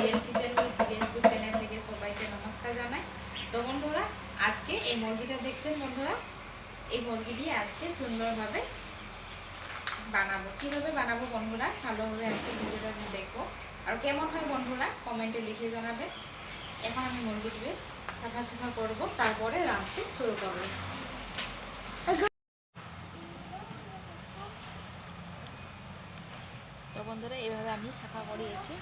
Real kitchen with recipe channel থেকে সবাইকে নমস্কার জানাই। তো বন্ধুরা, আজকে এই মুরগিটা দেখছেন বন্ধুরা, এই মুরগি দিয়ে আজকে সুন্দরভাবে বানাবো। কীভাবে বানাবো বন্ধুরা, ভালোভাবে আজকে ভিডিওটা দেখবো। আর কেমন হয় বন্ধুরা কমেন্টে লিখে জানাবে। এখন আমি মুরগি দিয়ে সাফা করবো, তারপরে রাঁধতে শুরু করবো। তো বন্ধুরা, এইভাবে আমি সাফা করিয়েছি।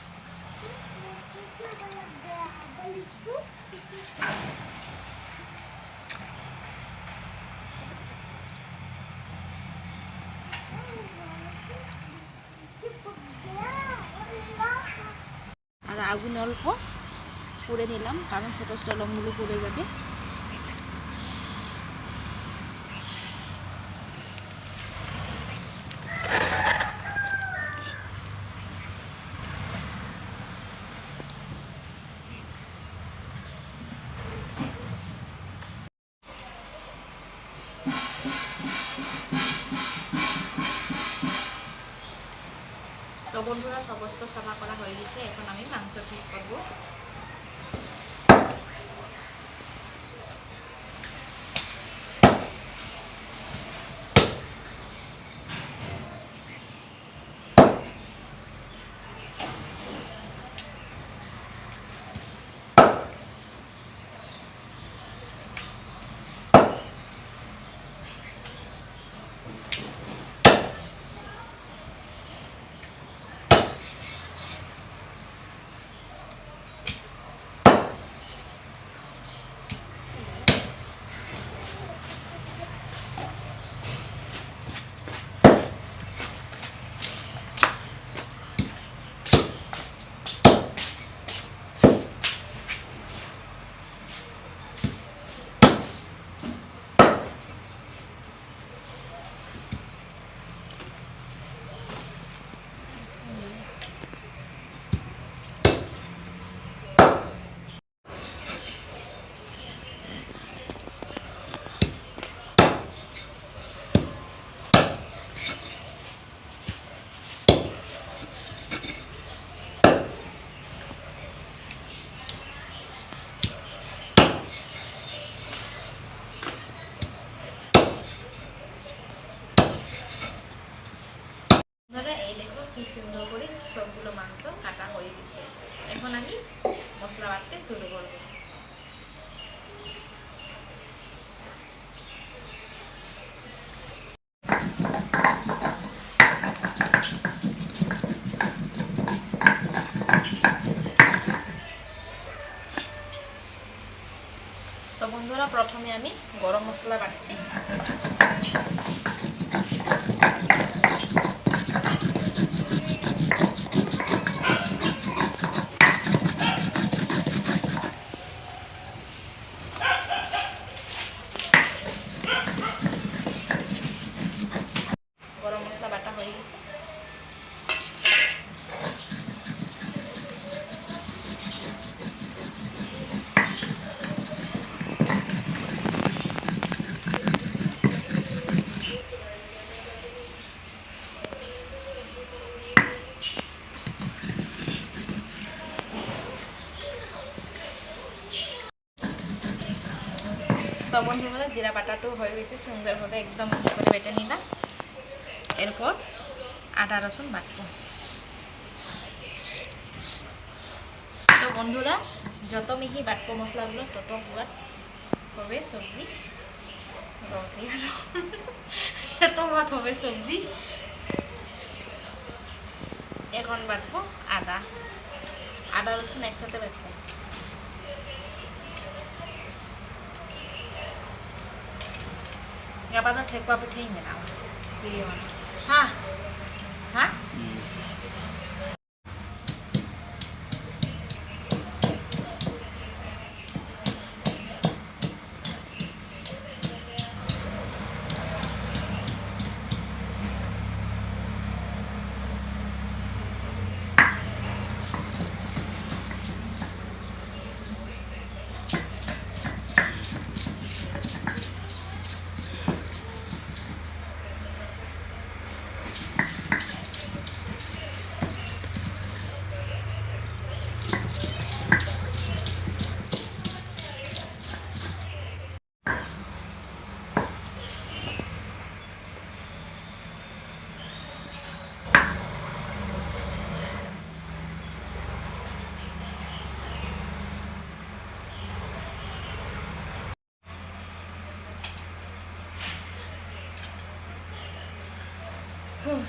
আর আগুন অল্প পুড়ে নিলাম, কারণ ছোটো ছোটো লম্বগুলো পুড়ে যাবে। তো বন্ধুরা, সমস্ত সাফা করা হয়ে গেছে। এখন আমি মাংস পিস করবো। এই দেখো কি সুন্দর করে সবগুলো মাংস কাটা হয়ে গেছে। এখন আমি মশলা বাটতে শুরু করব। তো বন্ধুরা, প্রথমে আমি গরম মশলা বাটছি। গরম মশলা বাটা হয়ে গেছে। তো বন্ধুরা, জিরা বাটাটাও হয়ে গেছে সুন্দরভাবে, একদম করে বেটে নিলাম। এরপর আদা রসুন বাটবো। তো বন্ধুরা, যত মিহি বাটবো মশলাগুলো তত সুয়াদ হবে সবজি, তত ভাত হবে সবজি। এখন বাটবো আদা রসুন একসাথে বাটবো। Gak patut trek papi ting ya nào video ha ha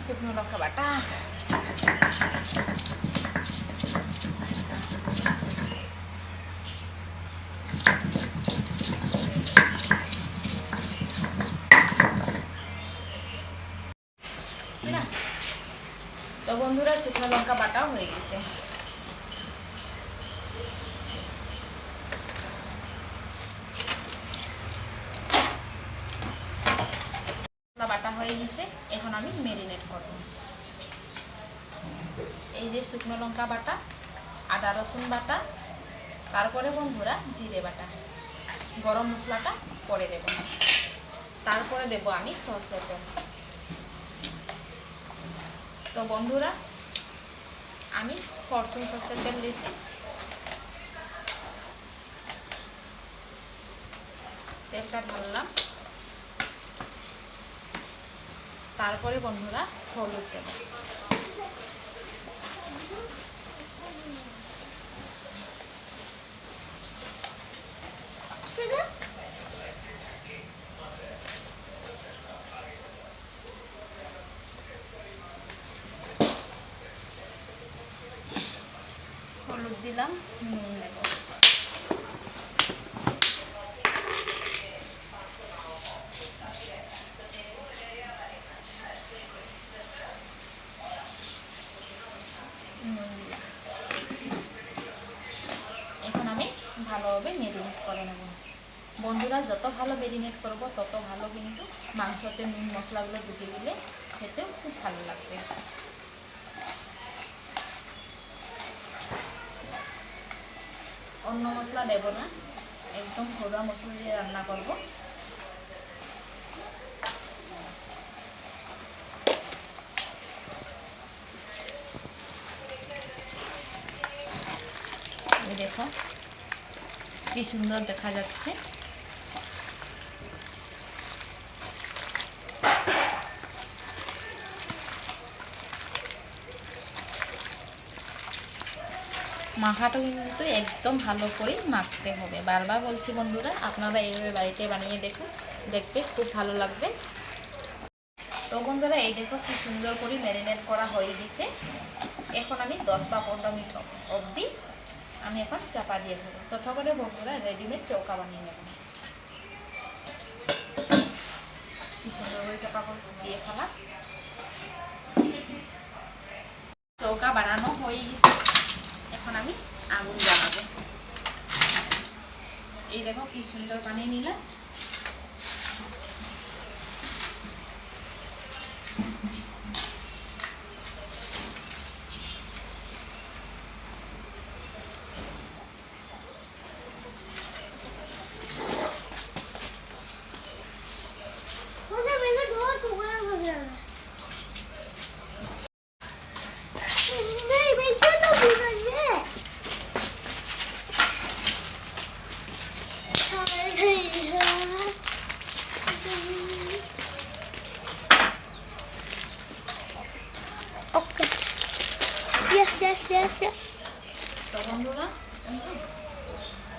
শুকনো লঙ্কা বাটা, তো বন্ধুরা শুকনো লঙ্কা বাটাও হয়ে গেছে। বাটা হয়ে গেছে, এখন আমি ম্যারিনেট করব। এই যে শুকনো লঙ্কা বাটা, আদা রসুন বাটা, তারপরে বন্ধুরা জিরে বাটা, গরম মশলাটা পরে দেব, তারপরে দেব আমি সরষের তেল। তো বন্ধুরা আমি ফরচুন সরষের তেল দিয়েছি, তেলটা ঢাললাম, তারপরে বন্ধুরা হলুদ দেব, হলুদ দিলাম, নুন দেব, এখন আমি ভালোভাবে ম্যারিনেট করে নেব। বন্ধুরা যত ভালো ম্যারিনেট করব তত ভালো, কিন্তু মাংসতে নুন মশলাগুলো ঢুকে দিলে খেতেও খুব ভালো লাগবে। অন্য মশলা দেব না, একদম ঘরোয়া মশলা দিয়ে রান্না করব। দেখো কি সুন্দর দেখা যাচ্ছে। মাখাটা কিন্তু একদম ভালো করে মাখতে হবে। বারবার বলছি বন্ধুরা, আপনারা এইভাবে বাড়িতে বানিয়ে দেখুন, দেখতে খুব ভালো লাগবে। তো বন্ধুরা এই দেখো কি সুন্দর করে ম্যারিনেট করা হয়ে গেছে। এখন আমি 10 বা 15 মিনিট অবধি আমি এখন চাপা দিয়ে দেবো। ততক্ষণে বন্ধুরা রেডিমেড চৌকা বানিয়ে নেব। কি সুন্দর করে চাপা দিয়ে ফেলা। চৌকা বানানো হয়ে গেছে, এখন আমি আগুন জ্বালাবো। এই দেখো কি সুন্দর বানিয়ে নিলাম।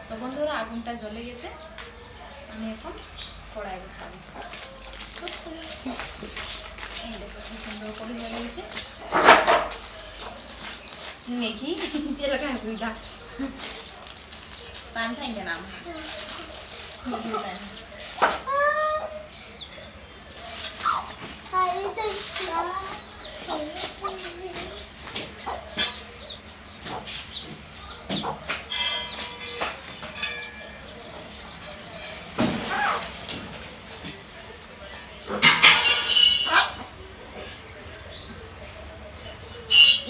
তো বন্ধুরা আগুনটা জ্বলে গেছে, আমি এখন কড়াই বসাবো। এই দেখো কি সুন্দর করে জ্বলে গেছে। মেঘি যেলাকা সুবিধা টাইম থাকবে না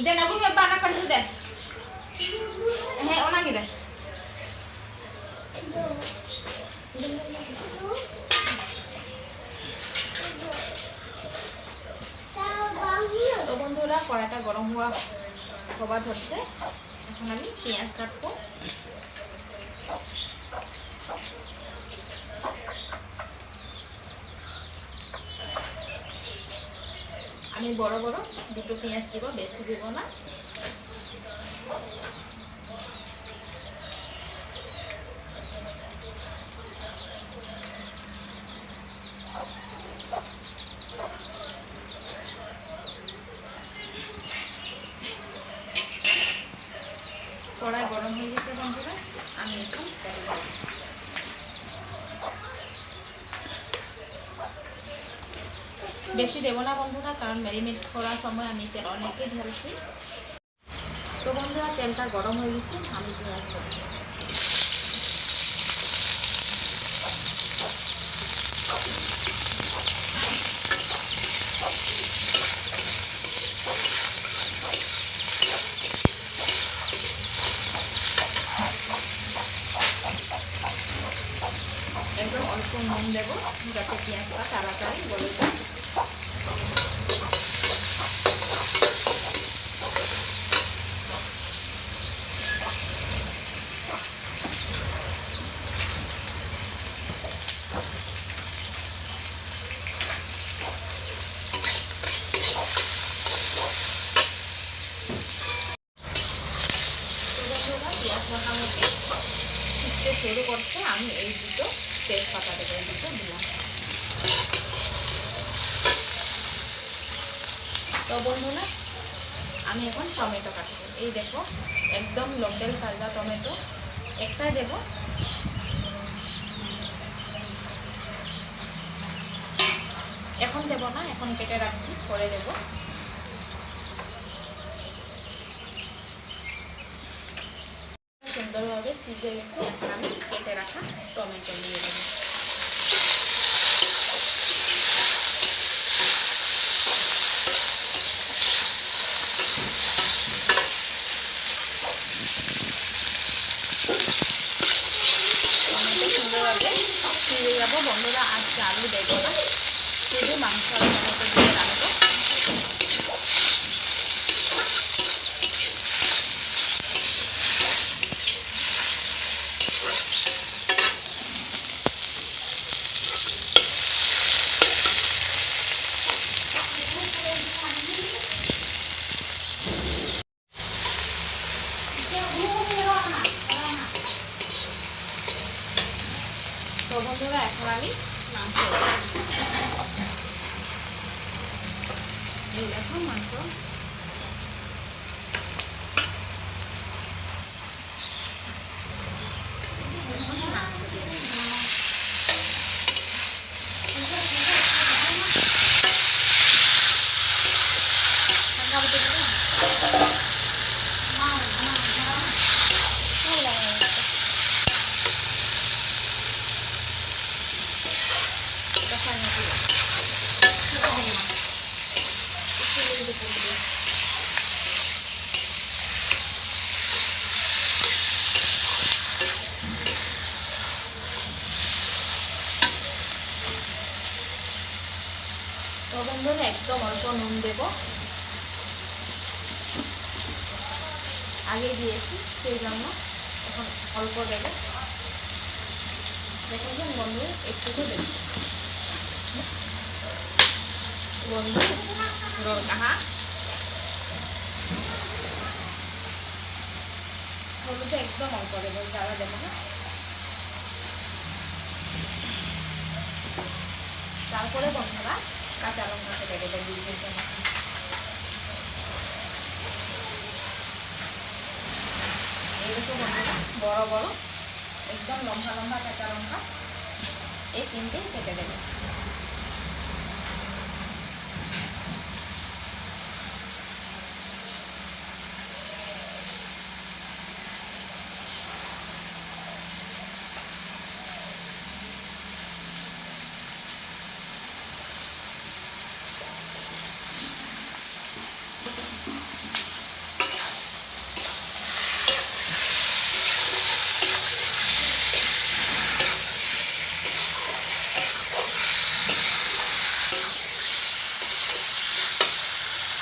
deh aku nyoba anak kan sudah ona gitu তো বন্ধুরা কড়াইটা গরম হওয়া ধরছে, এখন আমি পেঁয়াজ কাটবো। আমি বড় বড় দুটো পেঁয়াজ দেব, বেশি দেব না। কড়াই গরম হয়ে গেছে বন্ধুরা, আমি এখন তেল দেব। বেশি দেবো না বন্ধুরা, কারণ ম্যারিনেট করার সময় আমি তেল অনেকই ঢেলছি। তো বন্ধুরা তেলটা গরম হয়ে গেছে, আমি পেঁয়াজ দেব। একদম অল্প নুন দেবো যাতে পেঁয়াজটা তাড়াতাড়ি গলে যায়। পেঁয়াজ মোটামুটি পিসতে শুরু করছে, আমি এই দুটো তেজপাতা দেবো, এই দুটো দিলাম। তো বন্ধুরা আমি এখন টমেটো কাটবো। এই দেখো একদম লোকাল তাজা টমেটো একটাই দেবো। এখন দেবো না, এখন কেটে রাখছি, পরে দেবো। সুন্দরভাবে সিজে গেছে, এখন আমি কেটে রাখা টমেটো দিয়ে দেবো। টমেটো সুন্দরভাবে সিজে যাবো বন্ধুরা, আজকে আলু দেবো না, শুধু মাংস আর টমেটো দিয়ে রাখবো। তো বন্ধুরা এখন আমি মাংস, এই দেখো মাংস তো বন্ধুরা একদম অল্প নুন দেব, আগে দিয়েছি সেই জন্য এখন অল্প দেব। দেখেছেন বন্ধু, একটুকু দেব বন্ধু রোল কাহা। হলুদে একদম অল্প দেবো, যারা দেবো না। তারপরে বন্ধুরা কাঁচা লঙ্কা কেটে দেবে 2 তিনটে মতো। এই দেখো বন্ধুরা বড় বড় একদম লম্বা লম্বা কাঁচা লঙ্কা, এই 3টেই কেটে দেবে।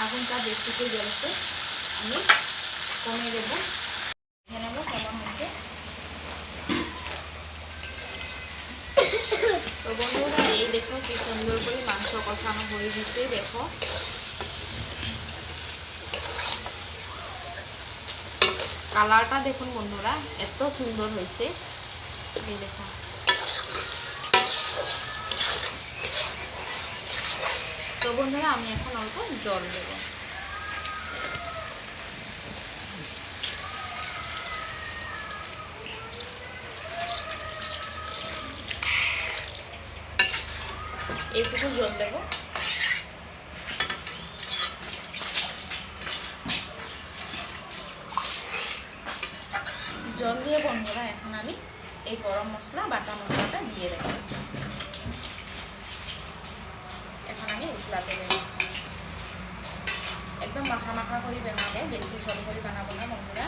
আগুনটা বেশিতে জ্বলছে, আমি কমিয়ে দেবো। দেখে নেবো কেমন হচ্ছে। তো বন্ধুরা এই দেখো কি সুন্দর করে মাংস কষানো হয়ে গেছে। দেখো কালারটা দেখুন বন্ধুরা, এত সুন্দর হয়েছে। এই দেখো তো বন্ধুরা আমি এখন অল্প জল দেব। এইটুকু জল দেব। জল দিয়ে বন্ধুরা এখন আমি এই গরম মশলা বাটা মশলাটা দিয়ে দেব। এখন আমি উতলাতে দেব। একদম মাখা মাখা করে বানাবো, বেশি সরু করে বানাবো না বন্ধুরা।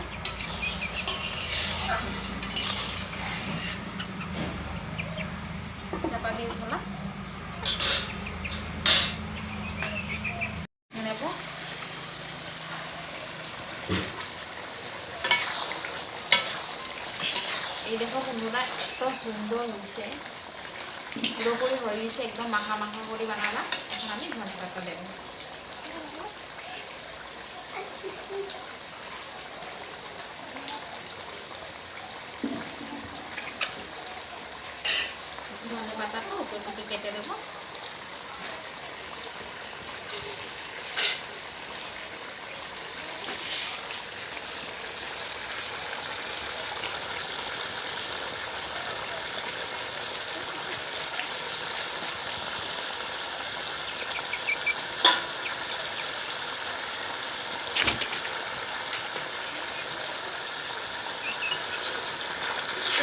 চাপা দিয়ে উঠলাম নেব। এই দেখো বন্ধুরা এত সুন্দর হয়েছে, পুরোপুরি হয়ে গেছে, একদম মাখা মাখা করে বানালাম। এখন আমি ধনে পাতা দেব। ধনে পাতাটা উপর থেকে কেটে দেবো।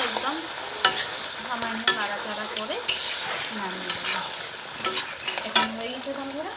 একদম সামান্য নাড়াচাড়া করে নামিয়ে দেবো। এখন হয়ে গেছে বন্ধুরা